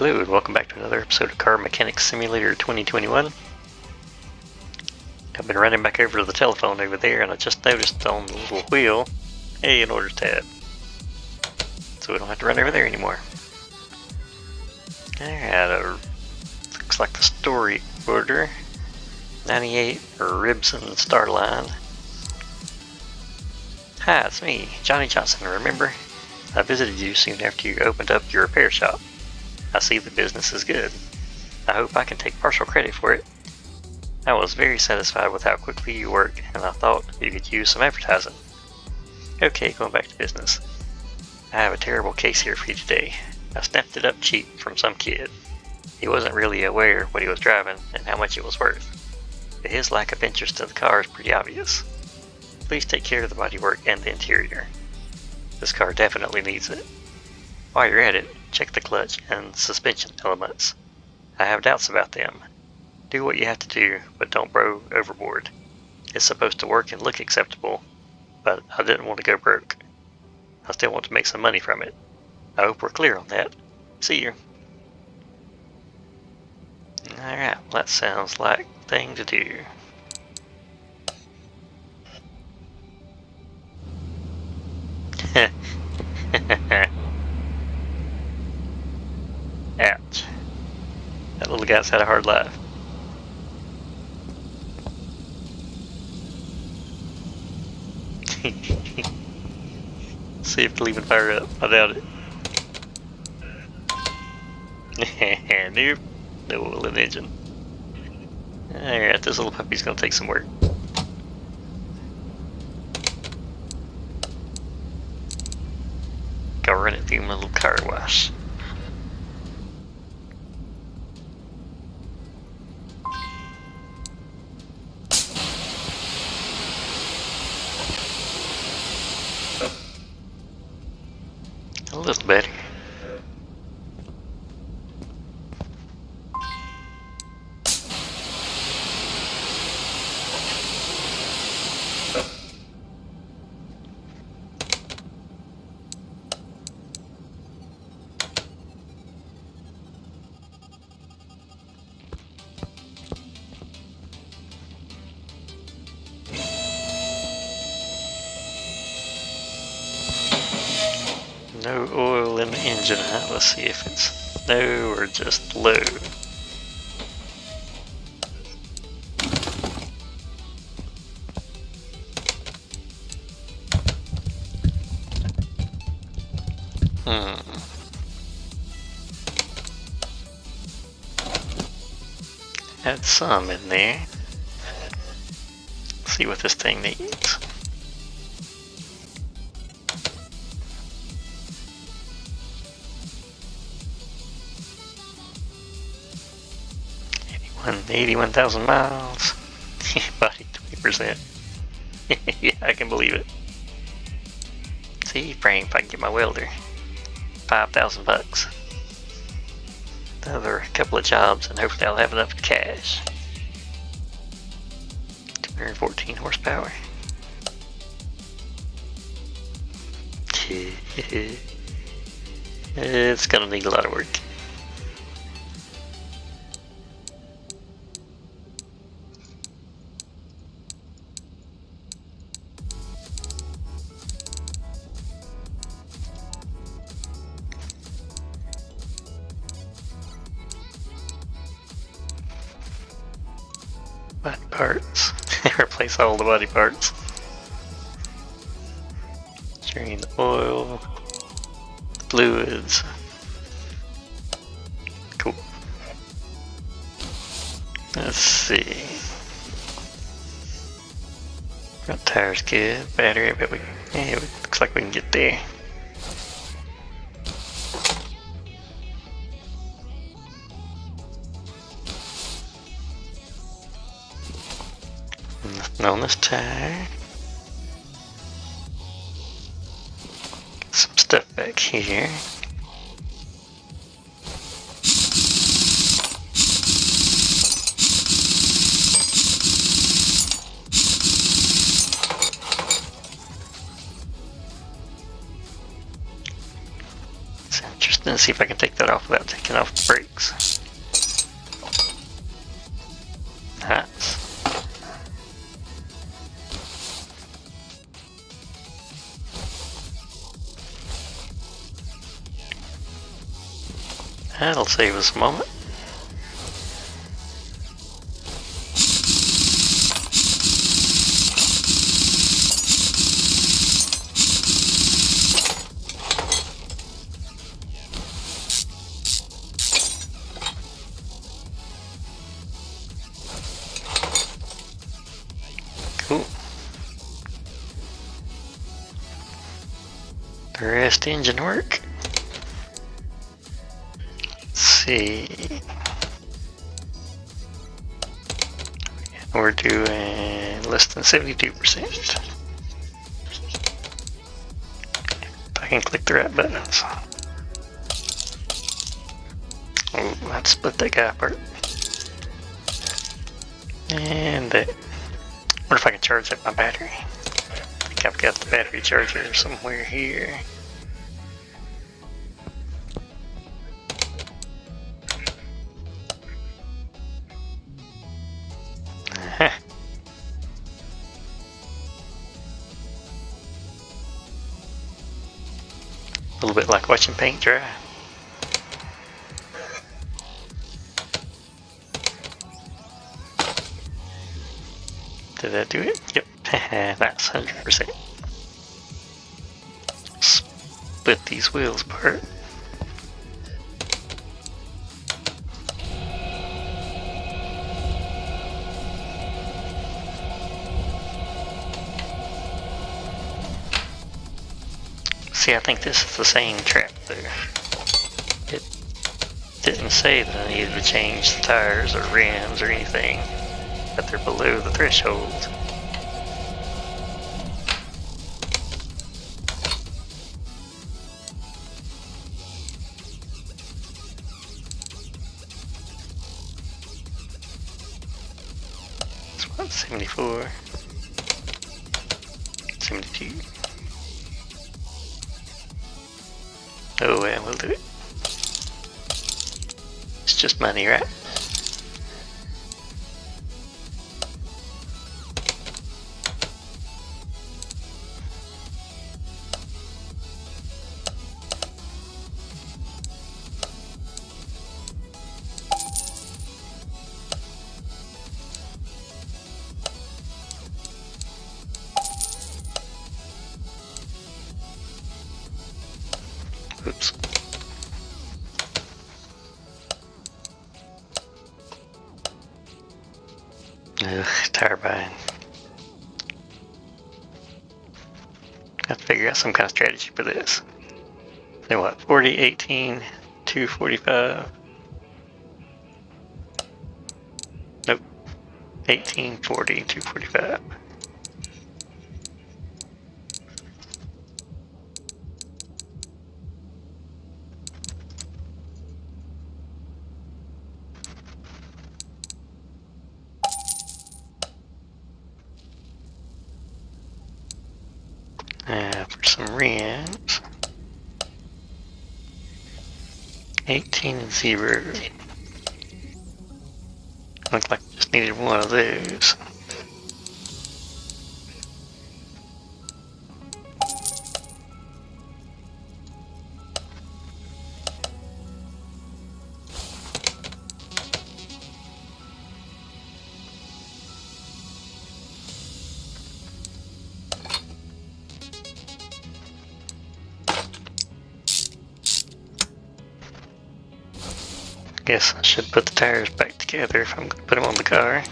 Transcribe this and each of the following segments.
Hello and welcome back to another episode of Car Mechanics Simulator 2021. I've been running back over to the telephone over there and I just noticed on the little wheel, hey, an orders tab. So we don't have to run over there anymore. Alright, looks like the story order. 98 Ribson Starline. Hi, it's me, Johnny Johnson, remember? I visited you soon after you opened up your repair shop. I see the business is good. I hope I can take partial credit for it. I was very satisfied with how quickly you work, and I thought you could use some advertising. Okay, going back to business. I have a terrible case here for you today. I snapped it up cheap from some kid. He wasn't really aware of what he was driving and how much it was worth. But his lack of interest in the car is pretty obvious. Please take care of the bodywork and the interior. This car definitely needs it. While you're at it, check the clutch and suspension elements. I have doubts about them. Do what you have to do, but don't bro overboard. It's supposed to work and look acceptable, but I didn't want to go broke. I still want to make some money from it. I hope we're clear on that. See you. Alright, well that sounds like the thing to do. Ouch. That little guy's had a hard life. See if it'll even fire up. I doubt it. Nope. No oil in the engine. Alright, this little puppy's gonna take some work. Go run it through my little car wash. A little better. No oil in the engine. Let's see if it's no or just low. Had some in there. Let's see what this thing needs. And 81,000 miles. Body 20%. Yeah, I can believe it. See, praying if I can get my welder. 5,000 bucks. Another couple of jobs, and hopefully I'll have enough cash. 214 horsepower. It's gonna need a lot of work. Body parts. Replace all the body parts. Drain the oil, fluids. Cool. Let's see. Front tire's good. Battery, I bet it looks like we can get there. Nothing on this tire. Get some stuff back here. Then see if I can take that off without taking off the brakes. Nice. That'll save us a moment. Cool. The rest engine work. Let's see. We're doing less than 72%. If I can click the right buttons. Oh, let's split that guy apart. And that. What if I can charge up my battery? I think I've got the battery charger somewhere here. A little bit like watching paint dry. Did that do it? Yep. That's 100%. Split these wheels apart. See, I think this is the same trap there. It didn't say that I needed to change the tires or rims or anything, but they're below the threshold. It's what, 74, 72. Oh well, we'll do it. It's just money, right? Oops. Ugh, tire bind. Have to figure out some kind of strategy for this. Then what? 40, 18, 245. Nope. 18, 40, 245. For some rims, 18 and 0. Looked like I just needed one of those. Guess I should put the tires back together if I'm going to put them on the car.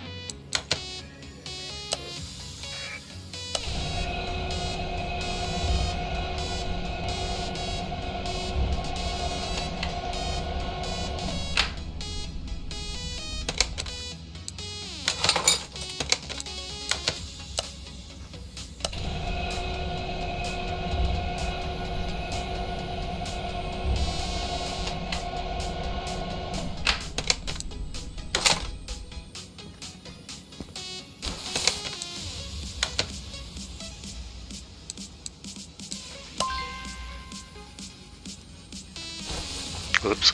Whoops.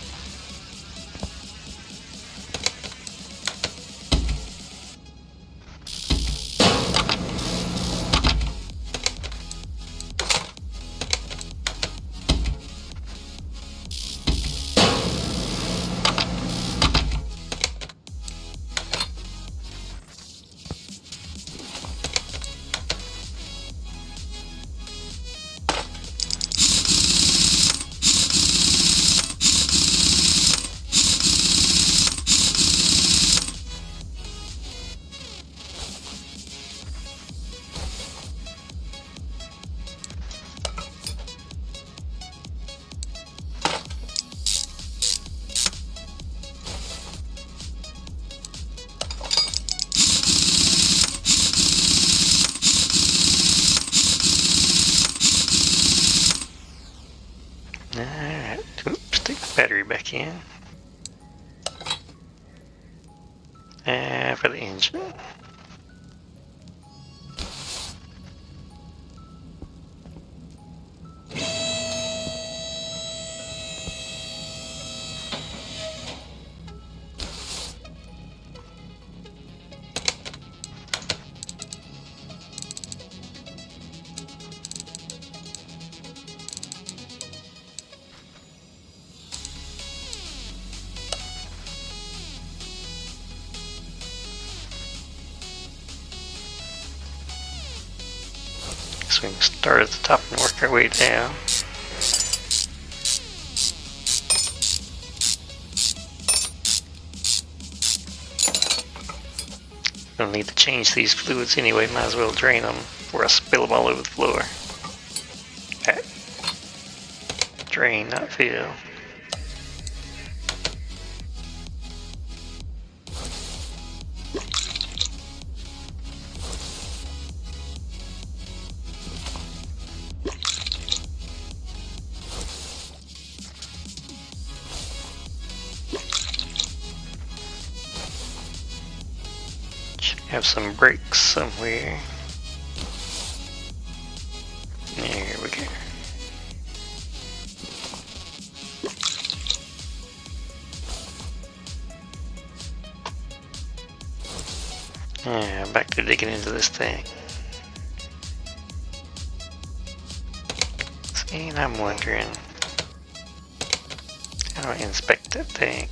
Alright, oops, stick the battery back in. And for the engine. So we can start at the top and work our way down. We'll need to change these fluids anyway, might as well drain them before I spill them all over the floor. Okay. Drain, not fill. Have some brakes somewhere. There we go. Yeah, back to digging into this thing. See, and I'm wondering how do I inspect that thing?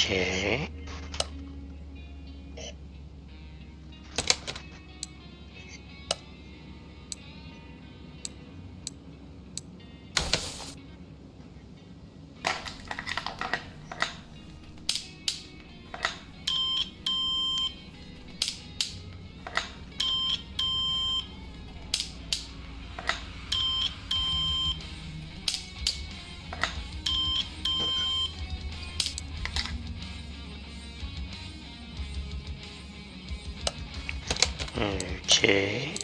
Okay. Okay.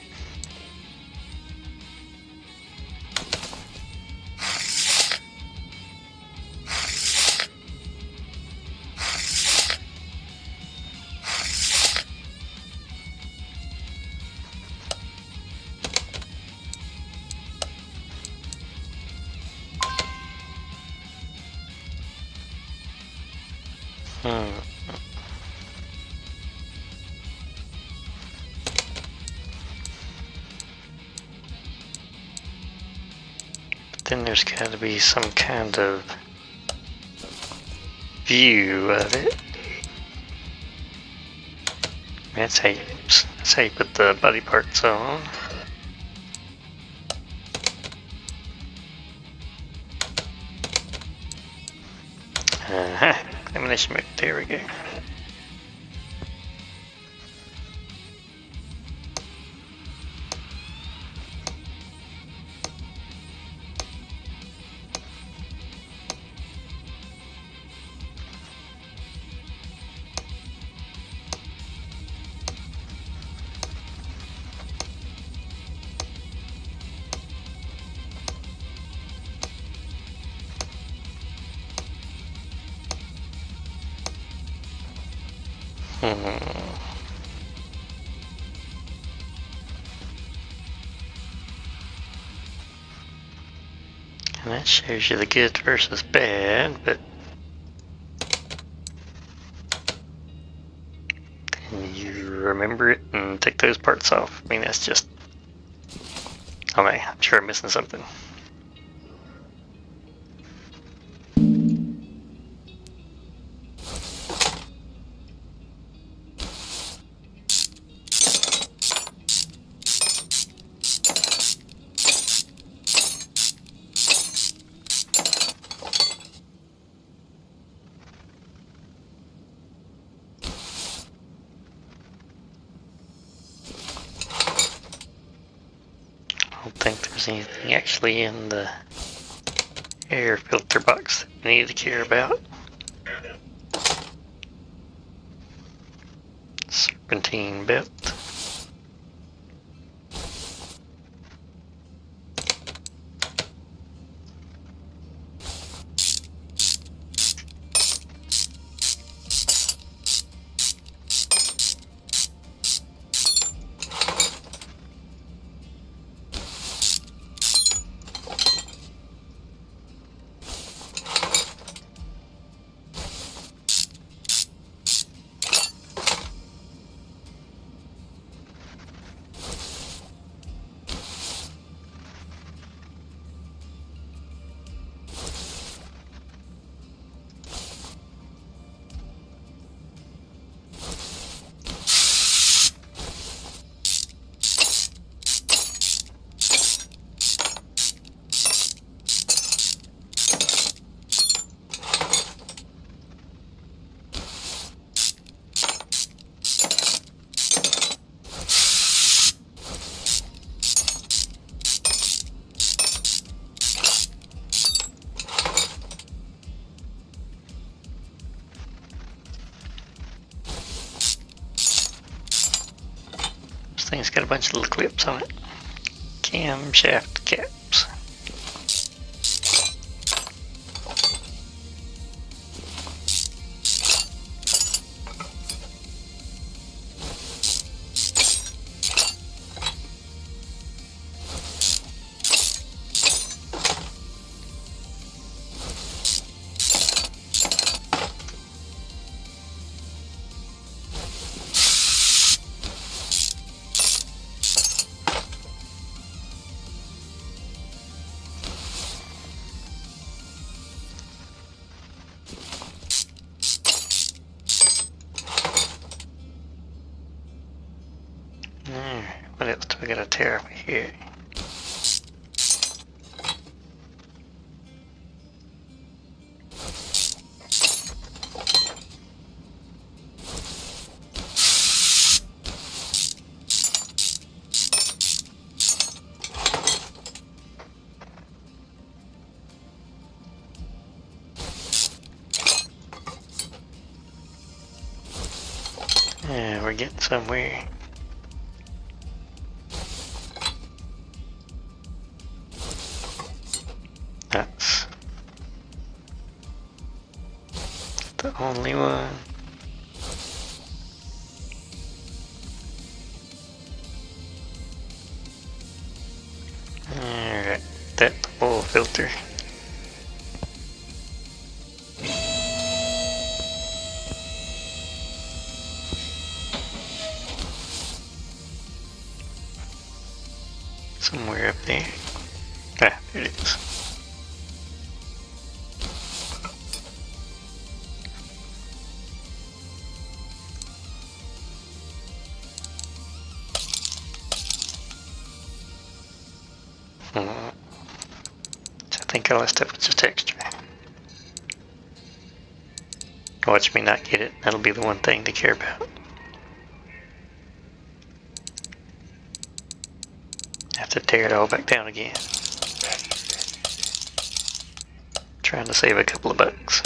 Then there's got to be some kind of view of it. That's how you put the body parts on. Examination mode, there we go. Hmm. And that shows you the good versus bad, but then you remember it and take those parts off. I mean, that's just... Okay, I'm sure I'm missing something. I don't think there's anything actually in the air filter box that we need to care about. Serpentine belt. This thing's got a bunch of little clips on it. Camshaft caps. What else do we gotta tear over here? Yeah, we're getting somewhere. That's the only one. Alright, that oil filter. Somewhere up there. Ah, there it is. I think all that stuff was just extra. Watch me not get it. That'll be the one thing to care about. Have to tear it all back down again. Trying to save a couple of bucks.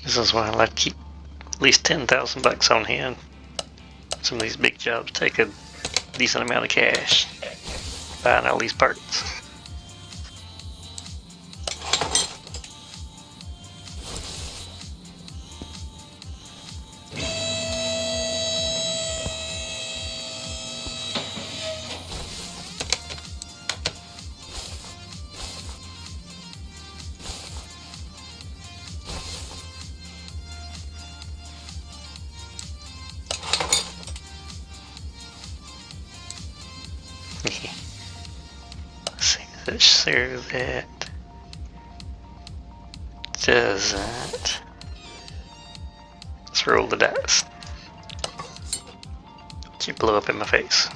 This is why I like to keep at least 10,000 bucks on hand. Some of these big jobs take a decent amount of cash buying all these parts. Let's see, so that doesn't. Let's roll the dice. You blow up in my face.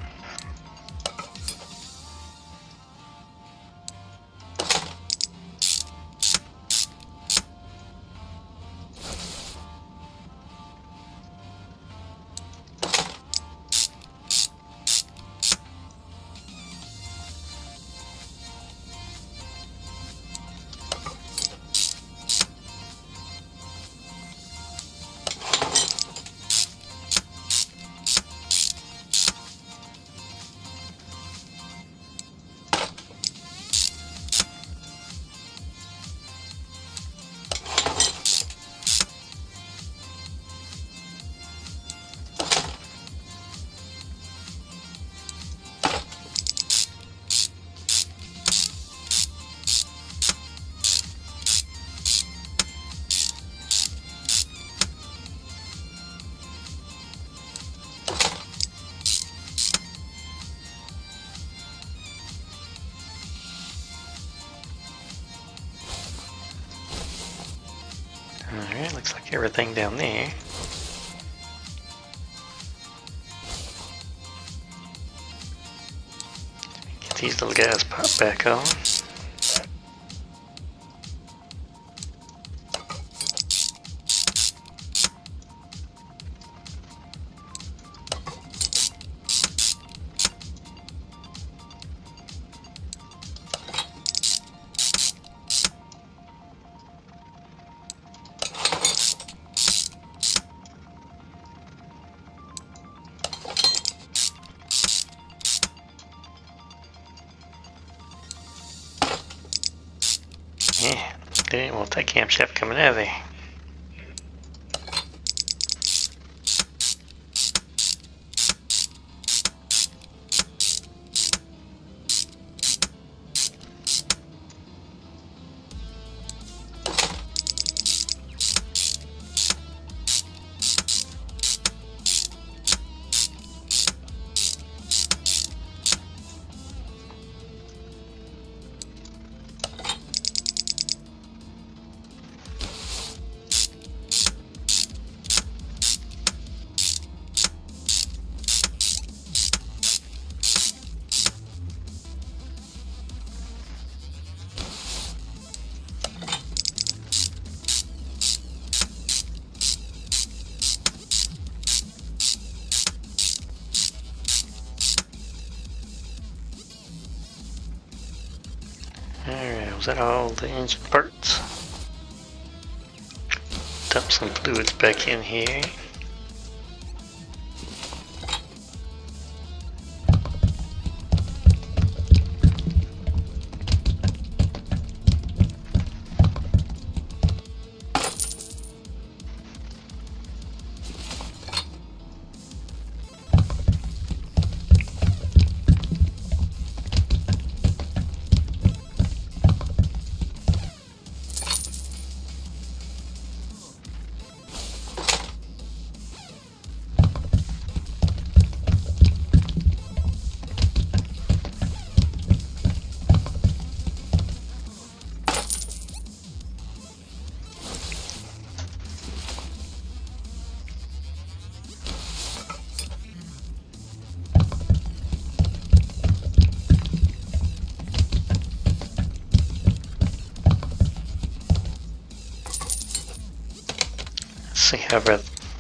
Alright, looks like everything down there. Get these little guys popped back on. Yeah, they didn't want that camshaft coming out of there. Alright, was that all the engine parts? Dump some fluids back in here.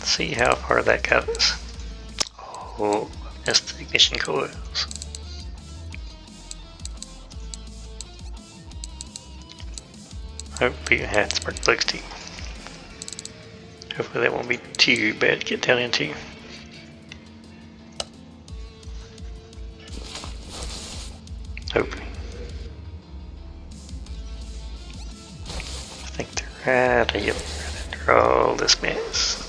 See how far that got us. Oh, missed the ignition coils. Hope you had spark plugs too. Hopefully that won't be too bad to get down into. Hopefully. I think they're right here under all this mess.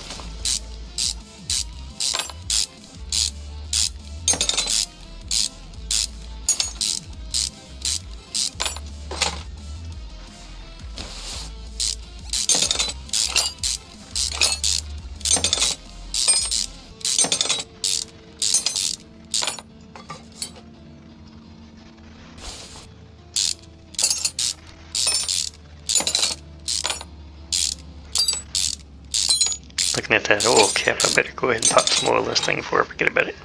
Looking at that oil cap, I better go ahead and pop some oil in this thing before I forget about it.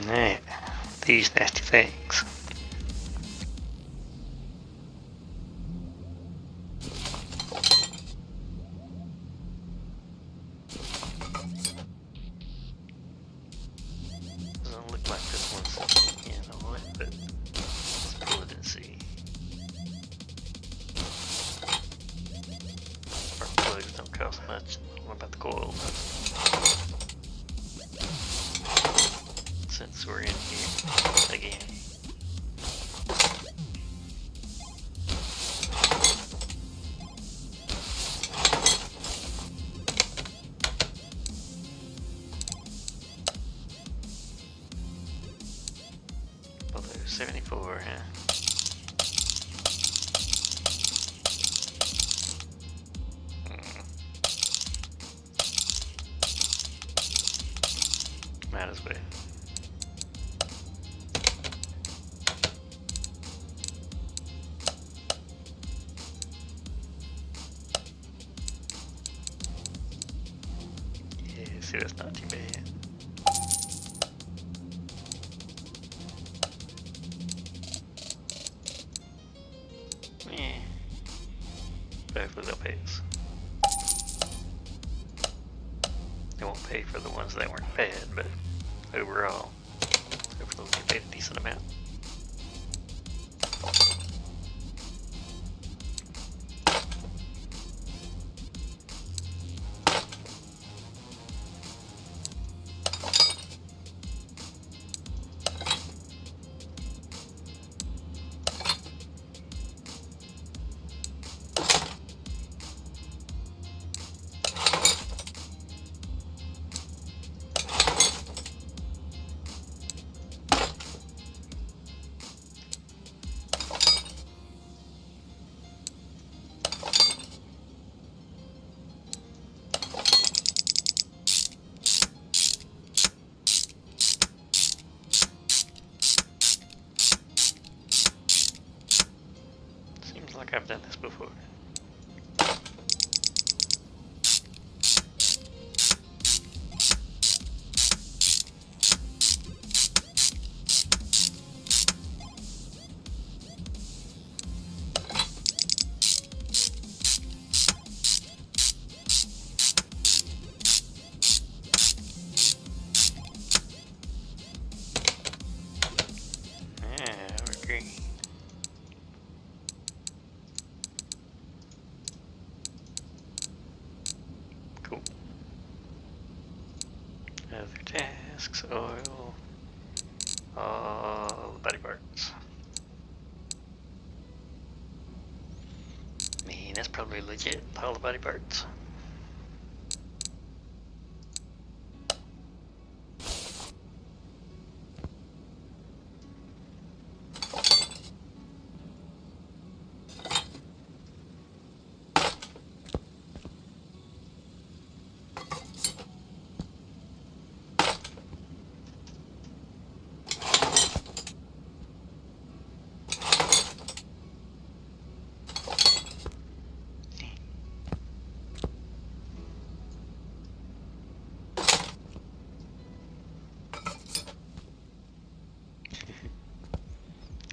Nah, these nasty things. Doesn't look like this one's in on it, but let's pull it and see. Spark plugs don't cost much. What about the coil? Since we're in here again. Although 74, huh? Might as well. Yeah, see, that's not too bad. Yeah. Hopefully they'll pay us. They won't pay for the ones that weren't bad, but overall, hopefully they'll get paid a decent amount. Seems like I've done this before. Yeah, we're green. Cool. Other tasks, oil, all the body parts. Man, that's probably legit, all the body parts.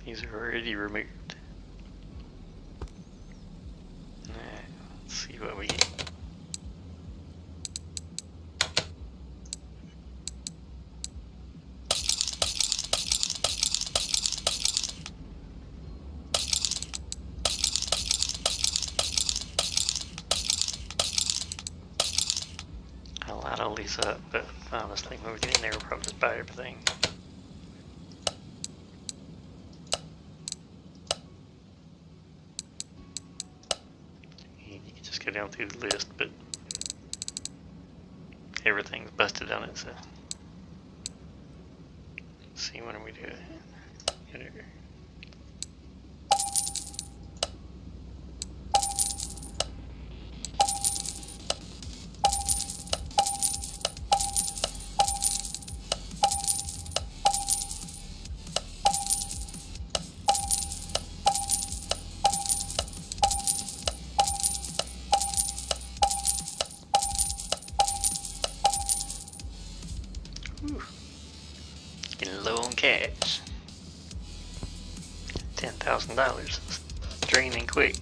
These are already removed. Alright, let's see what we get. all these up, but honestly, when we get in there, we'll probably just buy everything. And you can just go down through the list, but everything's busted on it, so. Let's see, when are we doing it? Whew. Getting low on cash. $10,000. Draining quick.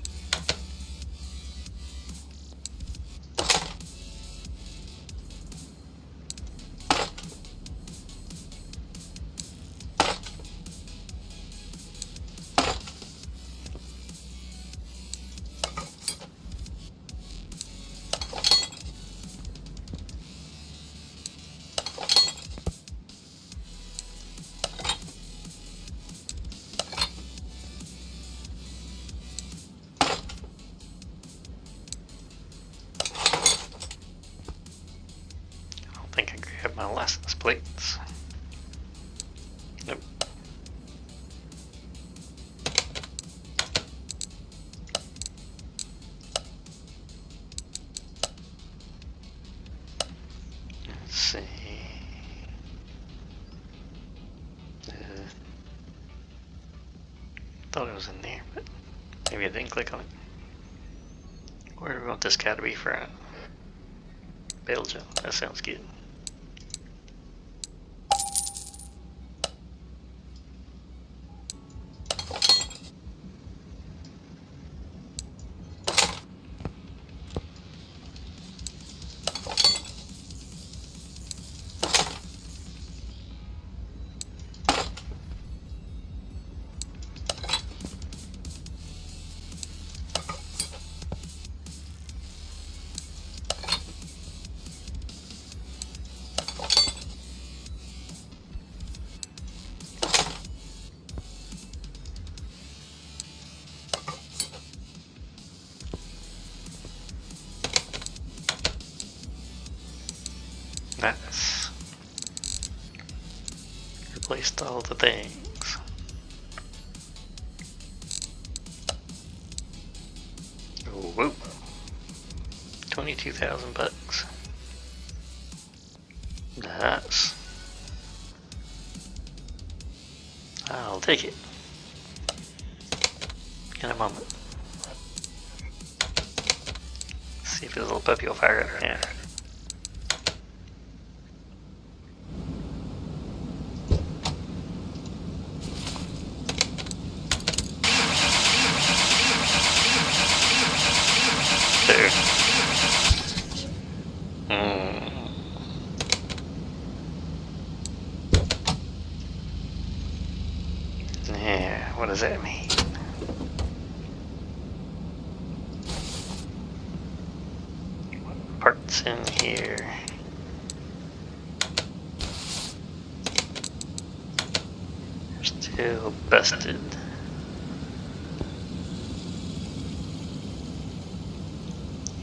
I think I grabbed my license plates. Nope. Let's see. Thought it was in there, but maybe I didn't click on it. Where do we want this guy to be from? Belgium. That sounds good. Nice. Replaced all the things. Oh, whoa. 22,000 bucks. Nice. I'll take it. In a moment. See if this little puppy will fire up right now. Yeah, what does that mean? Parts in here. They're still busted.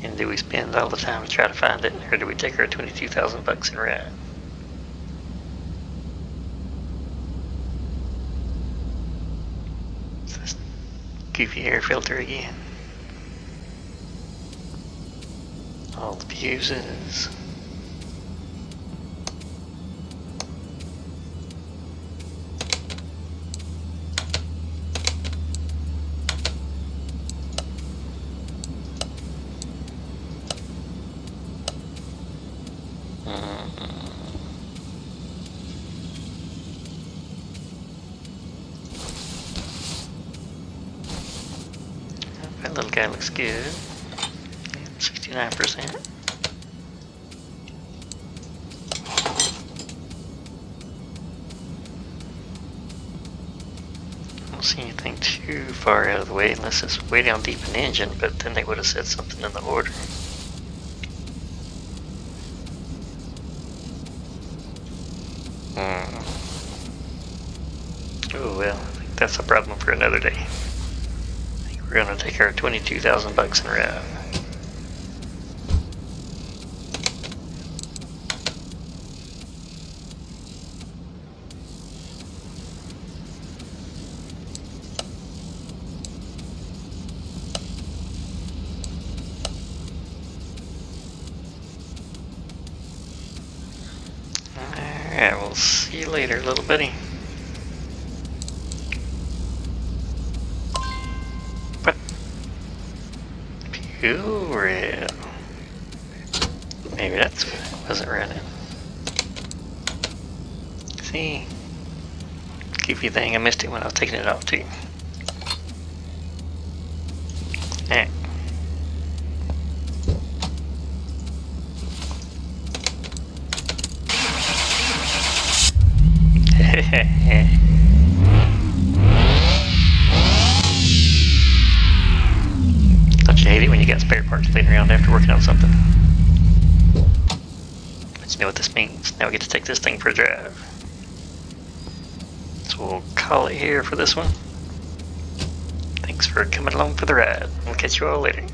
And do we spend all the time to try to find it, or do we take our 22,000 bucks and ride? It's this goofy air filter again. All the fuses. That little guy looks good. 69%. I don't see anything too far out of the way unless it's way down deep in the engine, but then they would have said something in the order. that's a problem for another day. I think we're gonna take our 22,000 bucks and ride. Alright, we'll see you later, little buddy. What? Fuel rail. Maybe that's why it wasn't running. See? Goofy thing, I missed it when I was taking it off too. Alright. Don't you hate it when you got spare parts laying around after working on something? But you know what this means. Now we get to take this thing for a drive. So we'll call it here for this one. Thanks for coming along for the ride. We'll catch you all later.